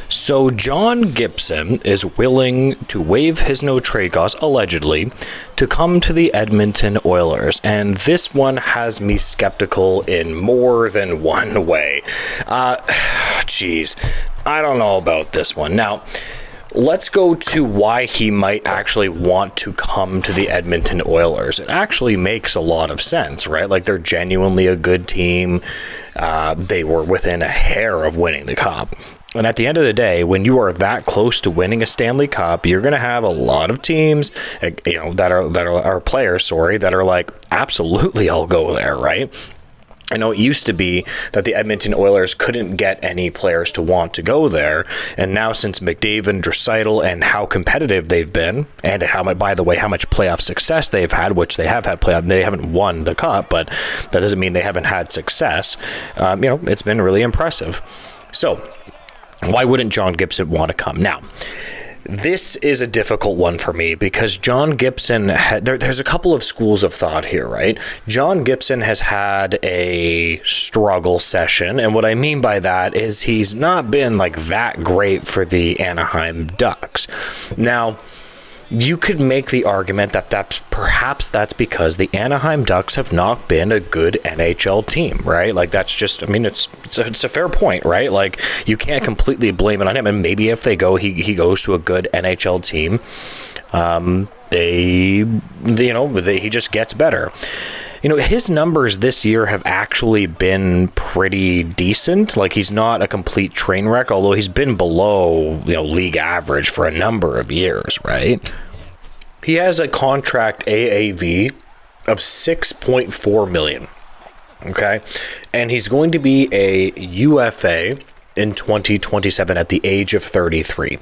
So John Gibson is willing to waive his no-trade clause, allegedly, to come to the Edmonton Oilers. And this one has me skeptical in more than one way. Geez, I don't know about this one. Now, let's go to why he might actually want to come to the Edmonton Oilers. It actually makes a lot of sense, right? Like, they're genuinely a good team. They were within a hair of winning the Cup. And at the end of the day, when you are that close to winning a Stanley Cup, you're going to have a lot of teams, that are players, that are like, absolutely, I'll go there, right? I know it used to be that the Edmonton Oilers couldn't get any players to want to go there, and now since McDavid, Draisaitl, and how competitive they've been, and how much playoff success they've had, which they have had they haven't won the Cup, but that doesn't mean they haven't had success. It's been really impressive. So, why wouldn't John Gibson want to come? Now, this is a difficult one for me because John Gibson, there's a couple of schools of thought here, right? John Gibson has had a struggle session, and what I mean by that is he's not been like that great for the Anaheim Ducks. Now, you could make the argument that that's because the Anaheim Ducks have not been a good NHL team, right? Like, that's just, it's a fair point, right? Like, you can't completely blame it on him. And maybe if he goes to a good NHL team, he just gets better. His numbers this year have actually been pretty decent. Like, he's not a complete train wreck, although he's been below, league average for a number of years, right? He has a contract AAV of $6.4 million. Okay? And he's going to be a UFA in 2027 at the age of 33.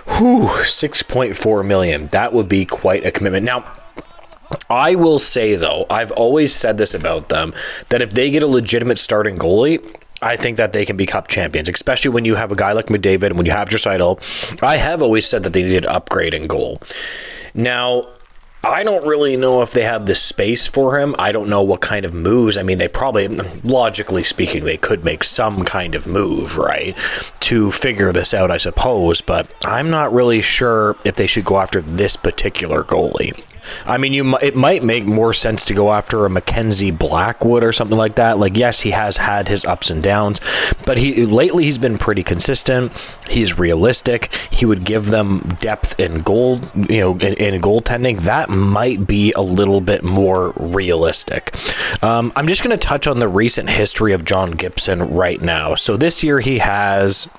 $6.4 million. That would be quite a commitment. Now, I will say, though, I've always said this about them, that if they get a legitimate starting goalie, I think that they can be Cup champions, especially when you have a guy like McDavid and when you have Draisaitl. I have always said that they need to upgrade in goal. Now, I don't really know if they have the space for him. I don't know what kind of moves. They probably, logically speaking, they could make some kind of move, right, to figure this out, I suppose. But I'm not really sure if they should go after this particular goalie. It might make more sense to go after a Mackenzie Blackwood or something like that. Like, yes, he has had his ups and downs, but lately he's been pretty consistent. He's realistic. He would give them depth in goal, in goaltending. That might be a little bit more realistic. I'm just going to touch on the recent history of John Gibson right now. So this year he has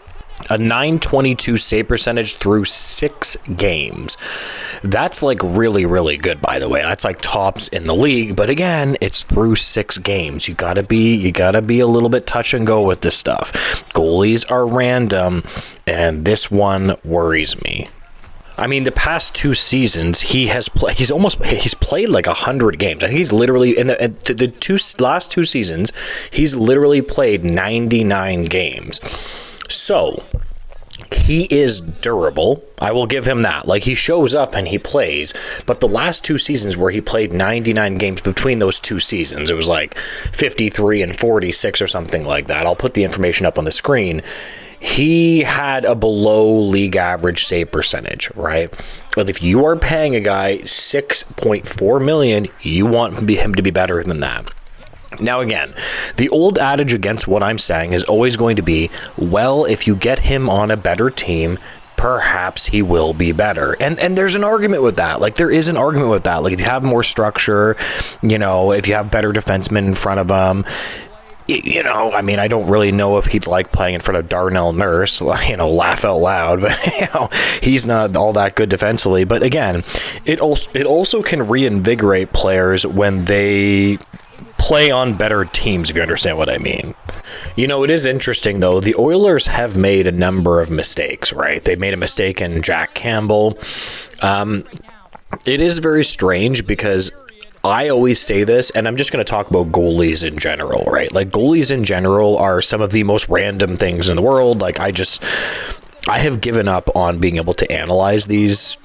a .922 save percentage through 6 games. That's like really, really good, by the way. That's like tops in the league. But again, it's through 6 games. You gotta be a little bit touch and go with this stuff. Goalies are random, and this one worries me. The past 2 seasons, he's played like 100 games. I think he's literally in the last 2 seasons, he's literally played 99 games. So, he is durable. I will give him that. Like, he shows up and he plays. But the last 2 seasons where he played 99 games between those 2 seasons, it was like 53 and 46 or something like that. I'll put the information up on the screen. He had a below league average save percentage, right? But if you are paying a guy $6.4 million, you want him to be better than that. Now, again, the old adage against what I'm saying is always going to be, well, if you get him on a better team, perhaps he will be better. And there's an argument with that. Like, there is an argument with that. Like, if you have more structure, if you have better defensemen in front of him, I don't really know if he'd like playing in front of Darnell Nurse, laugh out loud, but he's not all that good defensively. But again, it also can reinvigorate players when they play on better teams, if you understand what I mean. It is interesting, though. The Oilers have made a number of mistakes, right? They made a mistake in Jack Campbell. It is very strange because I always say this, and I'm just going to talk about goalies in general, right? Like, goalies in general are some of the most random things in the world. Like, I have given up on being able to analyze these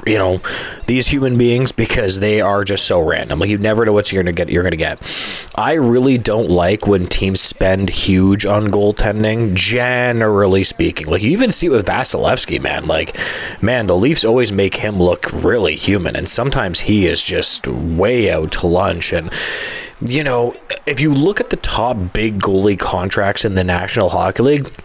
you know, these human beings, because they are just so random. Like, you never know what you're gonna get. I really don't like when teams spend huge on goaltending, generally speaking. Like, you even see it with Vasilevsky, man. Like, man, the Leafs always make him look really human, and sometimes he is just way out to lunch. And you know, if you look at the top big goalie contracts in the National Hockey League,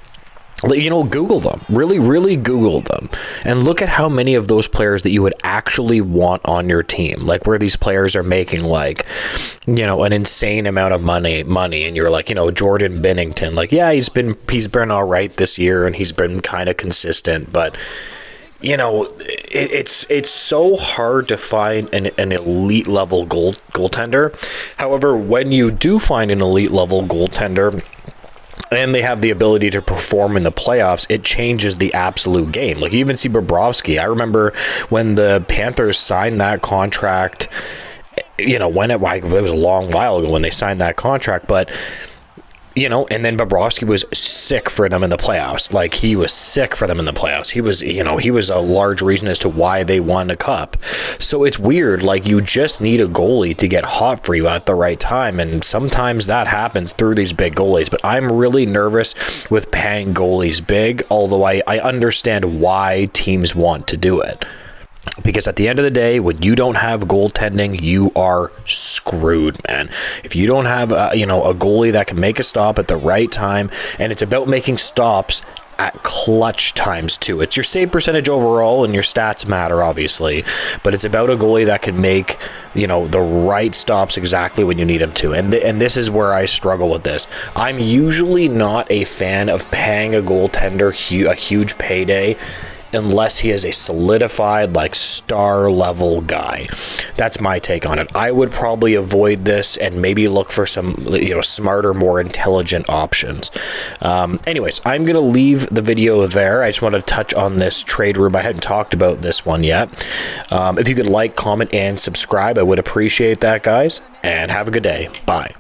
you know, Google them. Really Google them. And look at how many of those players that you would actually want on your team. Like, where these players are making, like, you know, an insane amount of money, and you're like, you know, Jordan Binnington. Like, yeah, he's been all right this year, and he's been kind of consistent, but you know, it's so hard to find an elite level goaltender. However, when you do find an elite level goaltender and they have the ability to perform in the playoffs, it changes the absolute game. Like, you even see Bobrovsky. I remember when the Panthers signed that contract, you know, it was a long while ago when they signed that contract, but you know, and then Bobrovsky was sick for them in the playoffs. Like, he was sick for them in the playoffs. He was, you know, he was a large reason as to why they won a cup. So it's weird. Like, you just need a goalie to get hot for you at the right time. And sometimes that happens through these big goalies. But I'm really nervous with paying goalies big, although I understand why teams want to do it. Because at the end of the day, when you don't have goaltending, you are screwed, man. If you don't have, you know, a goalie that can make a stop at the right time, and it's about making stops at clutch times too. It's your save percentage overall, and your stats matter, obviously, but it's about a goalie that can make, you know, the right stops exactly when you need them to. And this is where I struggle with this. I'm usually not a fan of paying a goaltender a huge payday unless he is a solidified, like, star level guy. That's my take on it. I would probably avoid this and maybe look for some, you know, smarter, more intelligent options. Anyways, I'm gonna leave the video there. I just want to touch on this trade room. I hadn't talked about this one yet. If you could like, comment, and subscribe, I would appreciate that, guys, and have a good day. Bye.